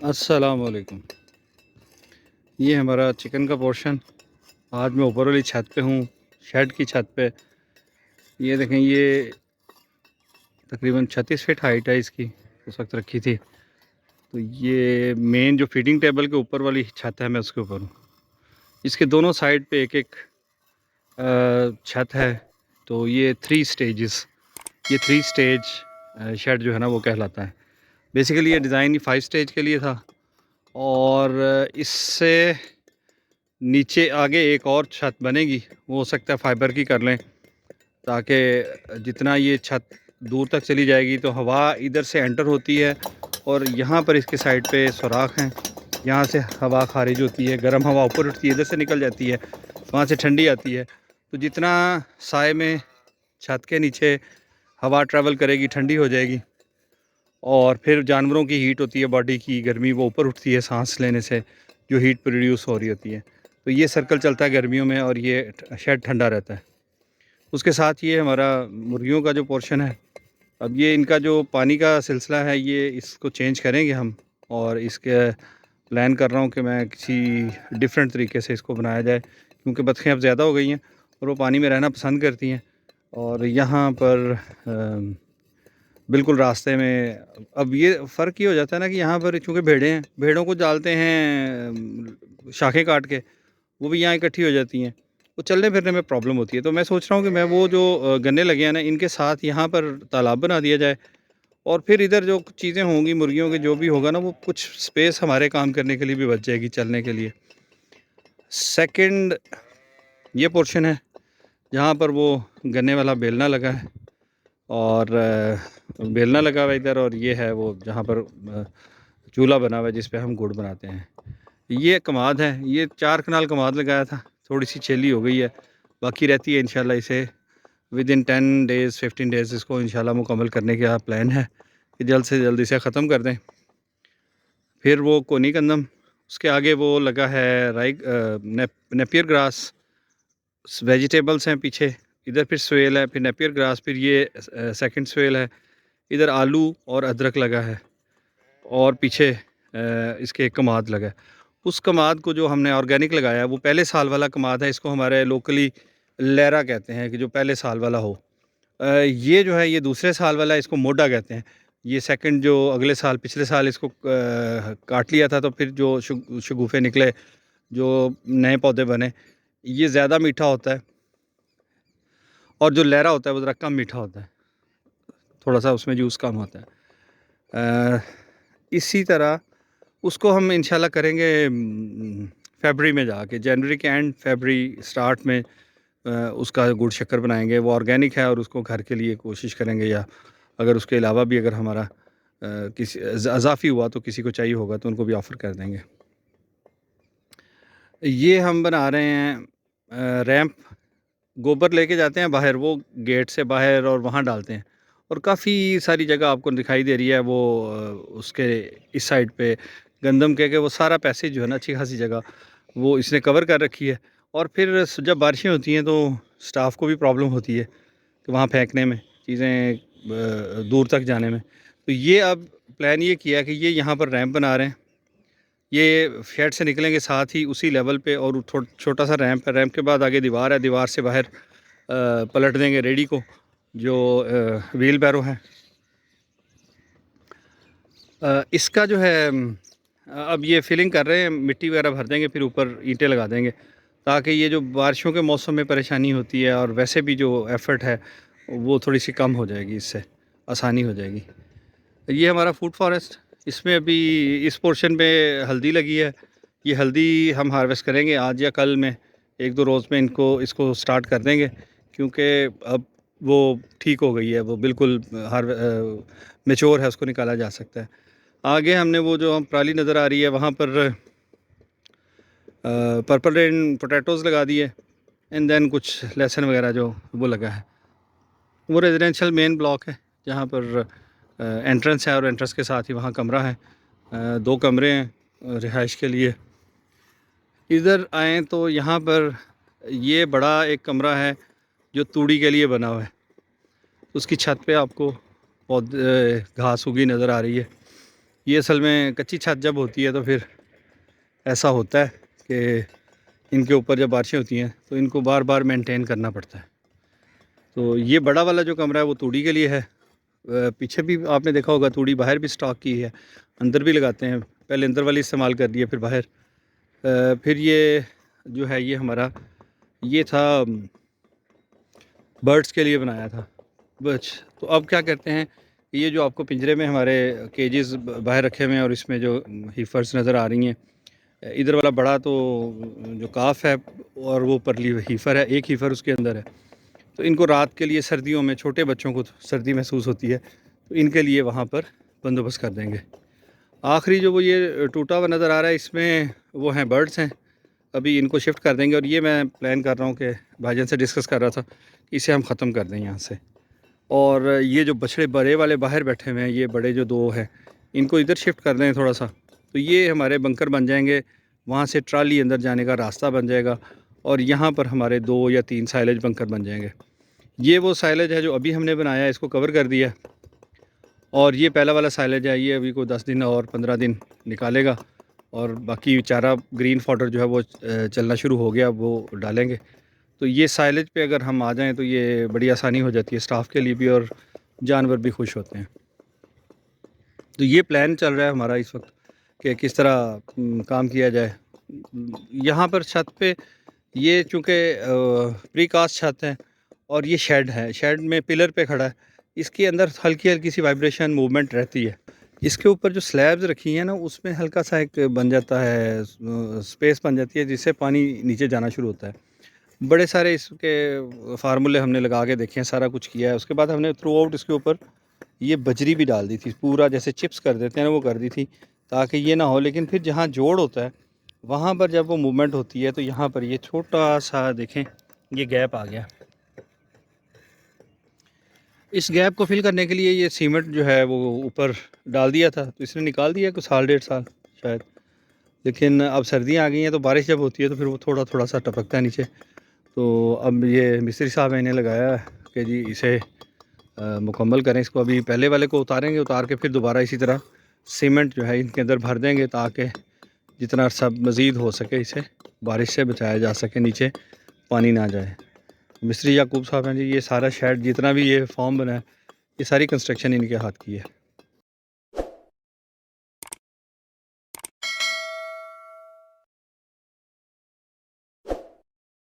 अस्सलाम वालेकुम। ये हमारा चिकन का पोर्शन। आज मैं ऊपर वाली छत पे हूँ, शेड की छत पे। ये देखें, ये तकरीबन 36 फीट हाइट है इसकी, उस वक्त रखी थी। तो ये मेन जो फीडिंग टेबल के ऊपर वाली छत है, मैं उसके ऊपर हूँ। इसके दोनों साइड पे एक एक छत है। तो ये 3 स्टेजेस, ये 3 स्टेज शेड जो है ना वो कहलाता है। बेसिकली ये डिज़ाइन ही 5 स्टेज के लिए था। और इससे नीचे आगे एक और छत बनेगी, वो हो सकता है फाइबर की कर लें, ताकि जितना ये छत दूर तक चली जाएगी तो हवा इधर से एंटर होती है और यहाँ पर इसके साइड पे सुराख हैं, यहाँ से हवा खारिज होती है, गर्म हवा ऊपर उठती है, इधर से निकल जाती है, वहाँ से ठंडी आती है। तो जितना साए में छत के नीचे हवा ट्रैवल करेगी, ठंडी हो जाएगी। और फिर जानवरों की हीट होती है, बॉडी की गर्मी वो ऊपर उठती है सांस लेने से, जो हीट प्रोड्यूस हो रही होती है। तो ये सर्कल चलता है गर्मियों में और ये शेड ठंडा रहता है। उसके साथ ये हमारा मुर्गियों का जो पोर्शन है, अब ये इनका जो पानी का सिलसिला है, ये इसको चेंज करेंगे हम। और इसके प्लान कर रहा हूँ कि मैं किसी डिफरेंट तरीके से इसको बनाया जाए, क्योंकि बतखें अब ज़्यादा हो गई हैं और वो पानी में रहना पसंद करती हैं। और यहाँ पर बिल्कुल रास्ते में अब ये फ़र्क ये हो जाता है ना कि यहाँ पर चूँकि भेड़ें हैं, भेड़ों को डालते हैं शाखें काट के, वो भी यहाँ इकट्ठी हो जाती हैं, तो चलने फिरने में प्रॉब्लम होती है। तो मैं सोच रहा हूँ कि मैं वो जो गन्ने लगे हैं ना, इनके साथ यहाँ पर तालाब बना दिया जाए। और फिर इधर जो चीज़ें होंगी मुर्गियों के, जो भी होगा ना, वो कुछ स्पेस हमारे काम करने के लिए भी बच जाएगी, चलने के लिए। सेकंड ये पोर्शन है जहाँ पर वो गन्ने वाला बेलना लगा है, और बेलना लगा हुआ इधर, और ये है वो जहाँ पर चूल्हा बना हुआ है जिस पे हम गुड़ बनाते हैं। ये कमाद है, ये 4 कनाल कमाद लगाया था, थोड़ी सी छेली हो गई है, बाकी रहती है। इंशाल्लाह इसे विद इन 10 डेज़ 15 डेज़ इसको इंशाल्लाह मुकम्मल करने का प्लान है कि जल्द से जल्द इसे ख़त्म कर दें। फिर वो कोनी कंदम, उसके आगे वो लगा है नेपियर ग्रास, वेजिटेबल्स हैं पीछे, इधर फिर स्वेल है, फिर नेपियर ग्रास, फिर ये सेकंड स्वेल है। इधर आलू और अदरक लगा है, और पीछे इसके कमाद लगा है। उस कमाद को जो हमने ऑर्गेनिक लगाया है, वो पहले साल वाला कमाद है। इसको हमारे लोकली लहरा कहते हैं, कि जो पहले साल वाला हो। ये जो है ये दूसरे साल वाला है, इसको मोटा कहते हैं। ये सेकंड जो अगले साल, पिछले साल इसको काट लिया था, तो फिर जो शगुफ़े निकले, जो नए पौधे बने, ये ज़्यादा मीठा होता है। और जो लहरा होता है वो ज़रा कम मीठा होता है, थोड़ा सा उसमें जूस कम होता है। इसी तरह उसको हम इंशाल्लाह करेंगे फरवरी में जाके, जनवरी के एंड फरवरी स्टार्ट में उसका गुड़ शक्कर बनाएंगे। वो ऑर्गेनिक है और उसको घर के लिए कोशिश करेंगे, या अगर उसके अलावा भी अगर हमारा किसी अज़ाफ़ी हुआ तो किसी को चाहिए होगा तो उनको भी ऑफ़र कर देंगे। ये हम बना रहे हैं रैंप, गोबर लेके जाते हैं बाहर, वो गेट से बाहर, और वहाँ डालते हैं। और काफ़ी सारी जगह आपको दिखाई दे रही है वो उसके इस साइड पे गंदम के वो सारा पैसेज जो है ना, अच्छी खासी जगह वो इसने कवर कर रखी है। और फिर जब बारिशें होती हैं तो स्टाफ को भी प्रॉब्लम होती है कि वहाँ फेंकने में, चीज़ें दूर तक जाने में। तो ये अब प्लान ये किया कि ये यहाँ पर रैंप बना रहे हैं। ये शेड से निकलेंगे साथ ही उसी लेवल पे, और छोटा सा रैंप है, रैंप के बाद आगे दीवार है, दीवार से बाहर पलट देंगे रेडी को, जो व्हील बैरो है। इसका जो है अब ये फिलिंग कर रहे हैं, मिट्टी वगैरह भर देंगे, फिर ऊपर ईंटें लगा देंगे, ताकि ये जो बारिशों के मौसम में परेशानी होती है, और वैसे भी जो एफ़र्ट है वो थोड़ी सी कम हो जाएगी, इससे आसानी हो जाएगी। ये हमारा फूड फॉरेस्ट, इसमें अभी इस पोर्शन पे हल्दी लगी है। ये हल्दी हम हार्वेस्ट करेंगे आज या कल में, 1-2 रोज़ में इसको स्टार्ट कर देंगे, क्योंकि अब वो ठीक हो गई है, वो बिल्कुल मैच्योर है, उसको निकाला जा सकता है। आगे हमने वो जो हम पराली नज़र आ रही है, वहाँ पर पर्पल रेन पोटैटोज़ लगा दिए, एंड देन कुछ लहसुन वगैरह जो वो लगा है। वो रेजिडेंशियल मेन ब्लॉक है, जहाँ पर एंट्रेंस है, और एंट्रेंस के साथ ही वहाँ कमरा है। 2 कमरे हैं रिहाइश के लिए। इधर आएँ तो यहाँ पर ये बड़ा एक कमरा है जो तूड़ी के लिए बना हुआ है। उसकी छत पे आपको पौधे घास उगी नज़र आ रही है। ये असल में कच्ची छत जब होती है तो फिर ऐसा होता है कि इनके ऊपर जब बारिशें होती हैं तो इनको बार बार मेंटेन करना पड़ता है। तो ये बड़ा वाला जो कमरा है वो तूड़ी के लिए है। पीछे भी आपने देखा होगा तूड़ी बाहर भी स्टॉक की है, अंदर भी लगाते हैं। पहले अंदर वाली इस्तेमाल कर दिए, फिर बाहर। फिर ये जो है ये हमारा ये था बर्ड्स के लिए बनाया था। बस तो अब क्या करते हैं, ये जो आपको पिंजरे में हमारे केजेस बाहर रखे हुए हैं और इसमें जो हीफर्स नज़र आ रही हैं, इधर वाला बड़ा तो जो काफ है और वो परली हीफर है, एक हीफर उसके अंदर है। तो इनको रात के लिए सर्दियों में छोटे बच्चों को सर्दी महसूस होती है तो इनके लिए वहाँ पर बंदोबस्त कर देंगे। आखिरी जो वो ये टूटा हुआ नज़र आ रहा है इसमें वो हैं बर्ड्स हैं, अभी इनको शिफ्ट कर देंगे। और ये मैं प्लान कर रहा हूँ कि भाईजान से डिस्कस कर रहा था कि इसे हम ख़त्म कर दें यहाँ से। और ये जो बछड़े बड़े वाले बाहर बैठे हुए हैं, ये बड़े जो दो हैं, इनको इधर शिफ्ट कर दें थोड़ा सा, तो ये हमारे बंकर बन जाएंगे। वहाँ से ट्राली अंदर जाने का रास्ता बन जाएगा और यहाँ पर हमारे 2 या 3 साइलेज बंकर बन जाएंगे। ये वो साइलेज है जो अभी हमने बनाया है, इसको कवर कर दिया। और ये पहला वाला साइलेज है, ये अभी कोई 10 दिन और 15 दिन निकालेगा और बाकी चारा ग्रीन फॉडर जो है वो चलना शुरू हो गया, वो डालेंगे। तो ये साइलेज पे अगर हम आ जाएं तो ये बड़ी आसानी हो जाती है स्टाफ के लिए भी और जानवर भी खुश होते हैं। तो ये प्लान चल रहा है हमारा इस वक्त कि किस तरह काम किया जाए। यहाँ पर छत पे ये चूँकि प्रीकास्ट छत है और ये शेड है, शेड में पिलर पे खड़ा है, इसके अंदर हल्की हल्की सी वाइब्रेशन मूवमेंट रहती है। इसके ऊपर जो स्लैब्स रखी हैं ना, उसमें हल्का सा एक बन जाता है, स्पेस बन जाती है जिससे पानी नीचे जाना शुरू होता है। बड़े सारे इसके फार्मूले हमने लगा के देखे हैं, सारा कुछ किया है। उसके बाद हमने थ्रू आउट इसके ऊपर ये बजरी भी डाल दी थी, पूरा जैसे चिप्स कर देते हैं ना वो कर दी थी, ताकि ये ना हो। लेकिन फिर जहाँ जोड़ होता है वहाँ पर जब वो मूवमेंट होती है तो यहाँ पर ये छोटा सा देखें ये गैप आ गया। इस गैप को फिल करने के लिए ये सीमेंट जो है वो ऊपर डाल दिया था, तो इसने निकाल दिया कुछ साल 1.5 साल शायद। लेकिन अब सर्दियाँ आ गई हैं तो बारिश जब होती है तो फिर वो थोड़ा थोड़ा सा टपकता है नीचे। तो अब ये मिस्त्री साहब ने इन्हें लगाया है कि जी इसे मुकम्मल करें। इसको अभी पहले वाले को उतारेंगे, उतार के फिर दोबारा इसी तरह सीमेंट जो है इनके अंदर भर देंगे ताकि जितना सब मज़ीद हो सके इसे बारिश से बचाया जा सके, नीचे पानी ना जाए। मिस्त्री याकूब साहब हैं जी, ये सारा शेड जितना भी ये फॉर्म बना है ये सारी कंस्ट्रक्शन इनके हाथ की है।